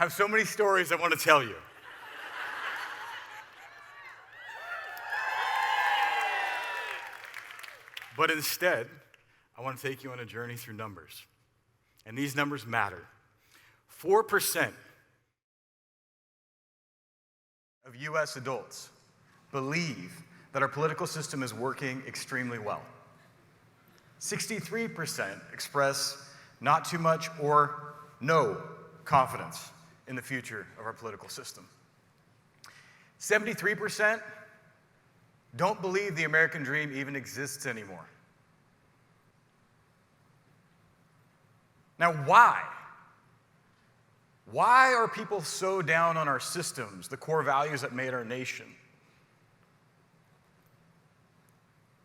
have so many stories I want to tell you. But instead, I want to take you on a journey through numbers. And these numbers matter. 4% of US adults believe that our political system is working extremely well. 63% express not too much or no confidence in the future of our political system. 73% don't believe the American dream even exists anymore. Now, why? Why are people so down on our systems, the core values that made our nation?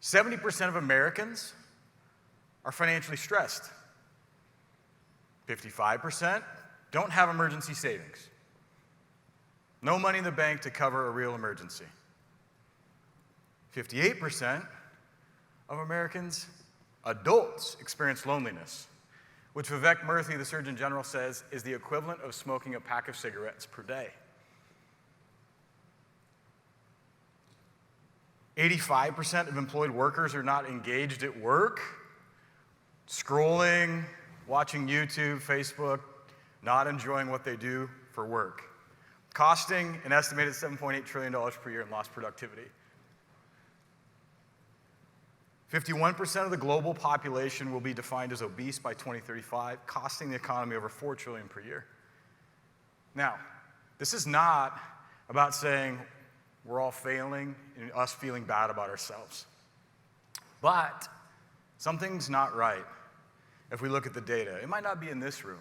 70% of Americans are financially stressed. 55% don't have emergency savings. No money in the bank to cover a real emergency. 58% of Americans, adults, experience loneliness, which Vivek Murthy, the Surgeon General, says is the equivalent of smoking a pack of cigarettes per day. 85% of employed workers are not engaged at work, scrolling, watching YouTube, Facebook, not enjoying what they do for work, costing an estimated $7.8 trillion per year in lost productivity. 51% of the global population will be defined as obese by 2035, costing the economy over $4 trillion per year. Now, this is not about saying we're all failing and us feeling bad about ourselves. But something's not right if we look at the data. It might not be in this room,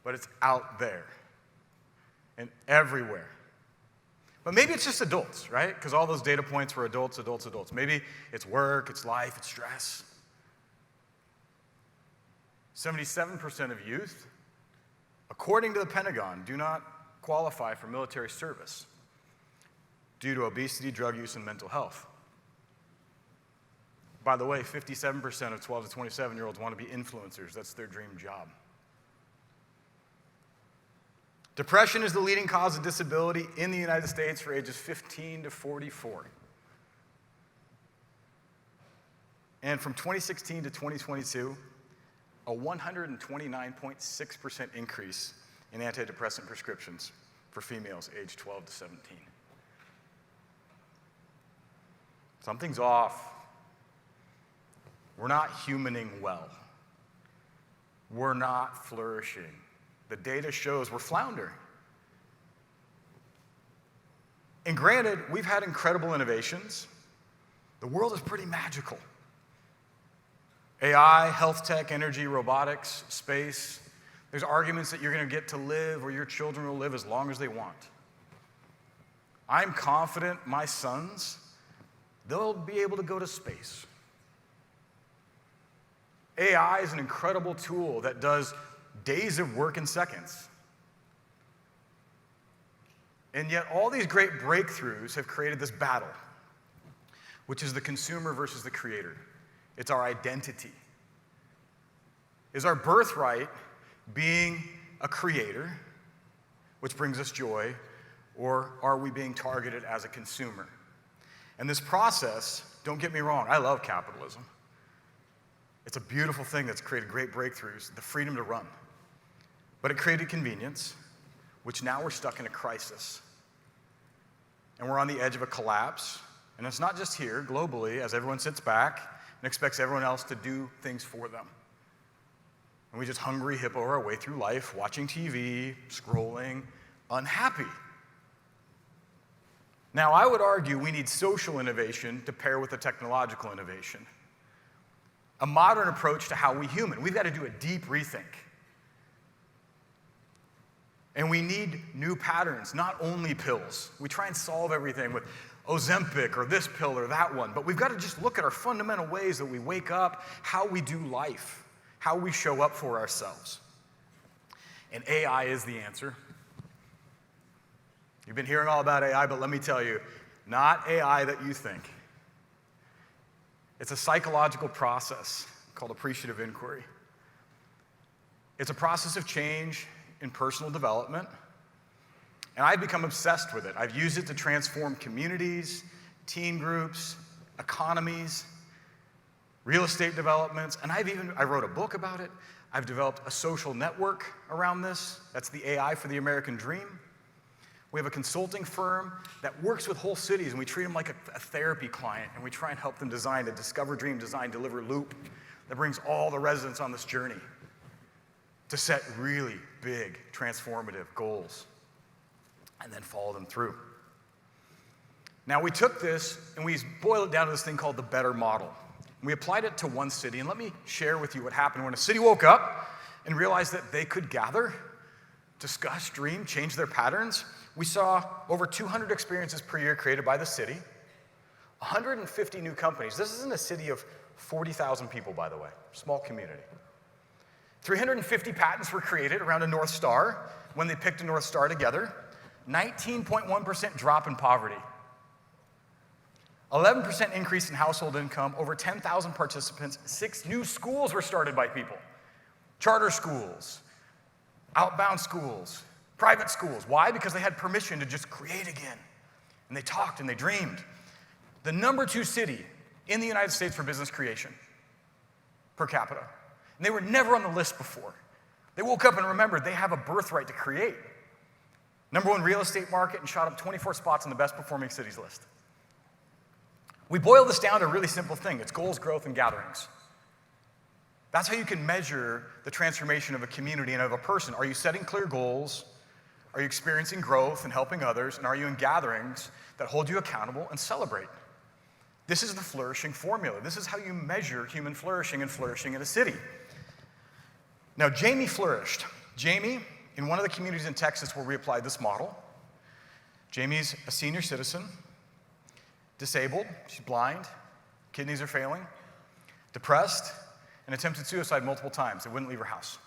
but it's out there and everywhere. But maybe it's just adults, right? Because all those data points were adults, adults, adults. Maybe it's work, it's life, it's stress. 77% of youth, according to the Pentagon, do not qualify for military service due to obesity, drug use, and mental health. By the way, 57% of 12 to 27-year-olds want to be influencers. That's their dream job. Depression is the leading cause of disability in the United States for ages 15 to 44. And from 2016 to 2022, a 129.6% increase in antidepressant prescriptions for females aged 12 to 17. Something's off. We're not humaning well. We're not flourishing. The data shows we're floundering. And granted, we've had incredible innovations. The world is pretty magical. AI, health tech, energy, robotics, space. There's arguments that you're going to get to live or your children will live as long as they want. I'm confident my sons, they'll be able to go to space. AI is an incredible tool that does days of work in seconds. And yet all these great breakthroughs have created this battle, which is the consumer versus the creator. It's our identity. Is our birthright being a creator, which brings us joy, or are we being targeted as a consumer? And this process, don't get me wrong, I love capitalism. It's a beautiful thing that's created great breakthroughs, the freedom to run. But it created convenience, which now we're stuck in a crisis. And we're on the edge of a collapse. And it's not just here, globally, as everyone sits back and expects everyone else to do things for them. And we just hungry hippo our way through life, watching TV, scrolling, unhappy. Now, I would argue we need social innovation to pair with the technological innovation. A modern approach to how we human. We've got to do a deep rethink. And we need new patterns, not only pills. We try and solve everything with Ozempic or this pill or that one, but we've got to just look at our fundamental ways that we wake up, how we do life, how we show up for ourselves. And AI is the answer. You've been hearing all about AI, but let me tell you, not AI that you think. It's a psychological process called appreciative inquiry. It's a process of change in personal development, and I've become obsessed with it. I've used it to transform communities, teen groups, economies, real estate developments, and I wrote a book about it. I've developed a social network around this. That's the AI for the American Dream. We have a consulting firm that works with whole cities, and we treat them like a therapy client, and we try and help them design a discover, dream, design, deliver loop that brings all the residents on this journey to set really big, transformative goals and then follow them through. Now, we took this and we boiled it down to this thing called the better model. We applied it to one city, and let me share with you what happened when a city woke up and realized that they could gather, discuss, dream, change their patterns. We saw over 200 experiences per year created by the city, 150 new companies. This is in a city of 40,000 people, by the way, small community. 350 patents were created around a North Star when they picked a North Star together. 19.1% drop in poverty. 11% increase in household income, over 10,000 participants, 6 new schools were started by people. Charter schools, outbound schools, private schools. Why? Because they had permission to just create again. And they talked and they dreamed. The number 2 city in the United States for business creation per capita. And they were never on the list before. They woke up and remembered they have a birthright to create. Number 1 real estate market and shot up 24 spots on the best performing cities list. We boil this down to a really simple thing. It's goals, growth, and gatherings. That's how you can measure the transformation of a community and of a person. Are you setting clear goals? Are you experiencing growth and helping others? And are you in gatherings that hold you accountable and celebrate? This is the flourishing formula. This is how you measure human flourishing and flourishing in a city. Now, Jamie flourished. Jamie, in one of the communities in Texas where we applied this model, Jamie's a senior citizen, disabled, she's blind, kidneys are failing, depressed, and attempted suicide multiple times. They wouldn't leave her house.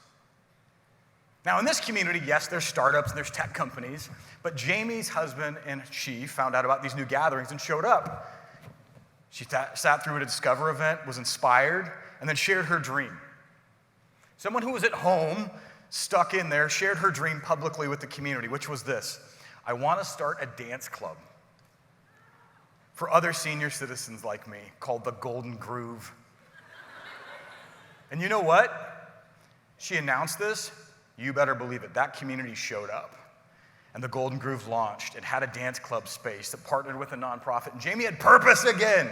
Now, in this community, yes, there's startups and there's tech companies, but Jamie's husband and she found out about these new gatherings and showed up. She sat through a Discover event, was inspired, and then shared her dream. Someone who was at home, stuck in there, shared her dream publicly with the community, which was this: I want to start a dance club for other senior citizens like me called the Golden Groove. And you know what? She announced this. You better believe it. That community showed up. And the Golden Groove launched. It had a dance club space that partnered with a nonprofit. And Jamie had purpose again.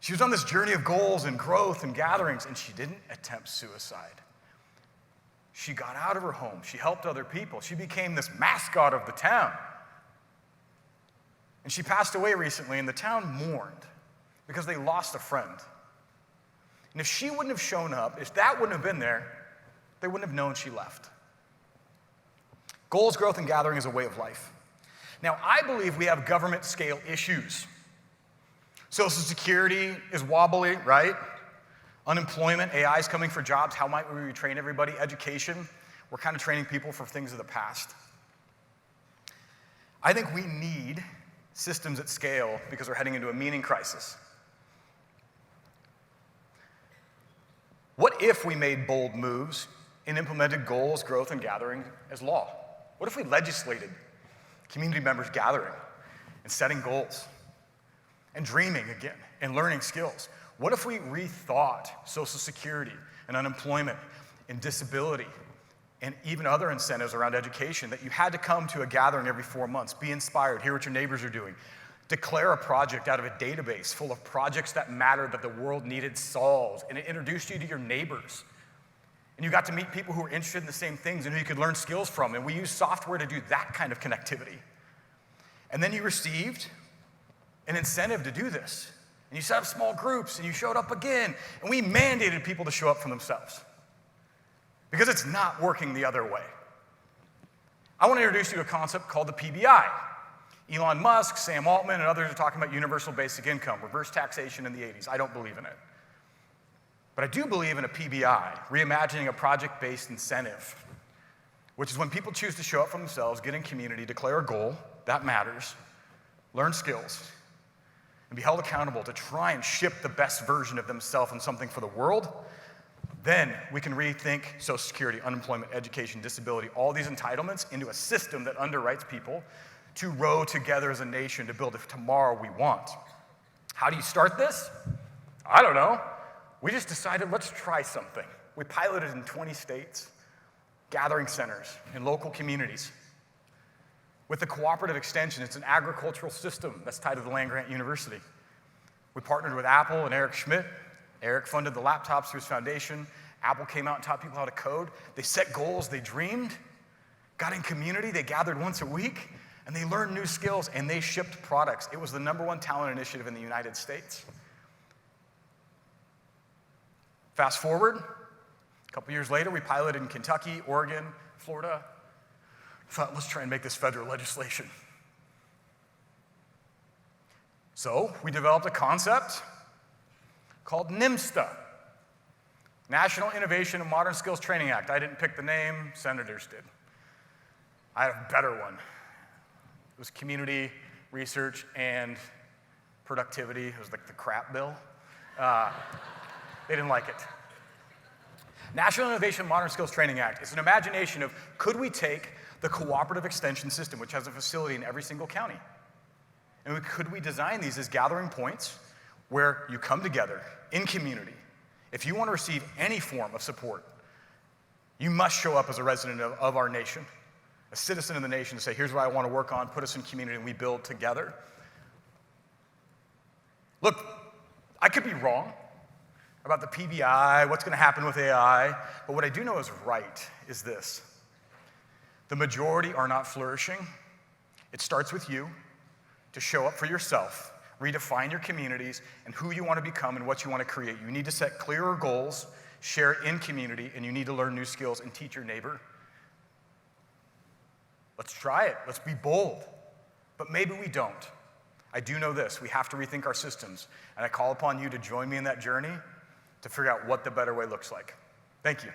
She was on this journey of goals and growth and gatherings, and she didn't attempt suicide. She got out of her home. She helped other people. She became this mascot of the town. And she passed away recently, and the town mourned because they lost a friend. And if she wouldn't have shown up, if that wouldn't have been there, they wouldn't have known she left. Goals, growth, and gathering is a way of life. Now, I believe we have government scale issues. Social Security is wobbly, right? Unemployment, AI is coming for jobs. How might we retrain everybody? Education, we're kind of training people for things of the past. I think we need systems at scale because we're heading into a meaning crisis. What if we made bold moves and implemented goals, growth, and gathering as law? What if we legislated community members gathering and setting goals and dreaming again and learning skills? What if we rethought Social Security and unemployment and disability and even other incentives around education, that you had to come to a gathering every 4 months, be inspired, hear what your neighbors are doing, declare a project out of a database full of projects that mattered, that the world needed solved, and it introduced you to your neighbors. And you got to meet people who were interested in the same things and who you could learn skills from, and we used software to do that kind of connectivity. And then you received an incentive to do this, and you set up small groups, and you showed up again, and we mandated people to show up for themselves. Because it's not working the other way. I want to introduce you to a concept called the PBI. Elon Musk, Sam Altman, and others are talking about universal basic income, reverse taxation in the 80s. I don't believe in it. But I do believe in a PBI, reimagining a project-based incentive, which is when people choose to show up for themselves, get in community, declare a goal, that matters, learn skills, and be held accountable to try and ship the best version of themselves and something for the world. Then we can rethink Social Security, unemployment, education, disability, all these entitlements into a system that underwrites people to row together as a nation to build the tomorrow we want. How do you start this? I don't know. We just decided, let's try something. We piloted in 20 states, gathering centers in local communities. With the cooperative extension, it's an agricultural system that's tied to the land-grant university. We partnered with Apple and Eric Schmidt. Eric funded the laptops through his foundation. Apple came out and taught people how to code. They set goals, they dreamed, got in community, they gathered once a week, and they learned new skills, and they shipped products. It was the #1 talent initiative in the United States. Fast forward, a couple years later, we piloted in Kentucky, Oregon, Florida. Thought, let's try and make this federal legislation. So we developed a concept called NIMSTA, National Innovation and Modern Skills Training Act. I didn't pick the name, senators did. I had a better one. It was community, research, and productivity. It was like the crap bill. They didn't like it. National Innovation and Modern Skills Training Act is an imagination of, could we take the cooperative extension system, which has a facility in every single county, and could we design these as gathering points where you come together in community. If you want to receive any form of support, you must show up as a resident of our nation, a citizen of the nation, to say, here's what I want to work on, put us in community, and we build together. Look, I could be wrong about the PBI, what's going to happen with AI, but what I do know is right is this. The majority are not flourishing. It starts with you to show up for yourself, redefine your communities and who you want to become and what you want to create. You need to set clearer goals, share it in community, and you need to learn new skills and teach your neighbor. Let's try it. Let's be bold. But maybe we don't. I do know this. We have to rethink our systems. And I call upon you to join me in that journey to figure out what the better way looks like. Thank you.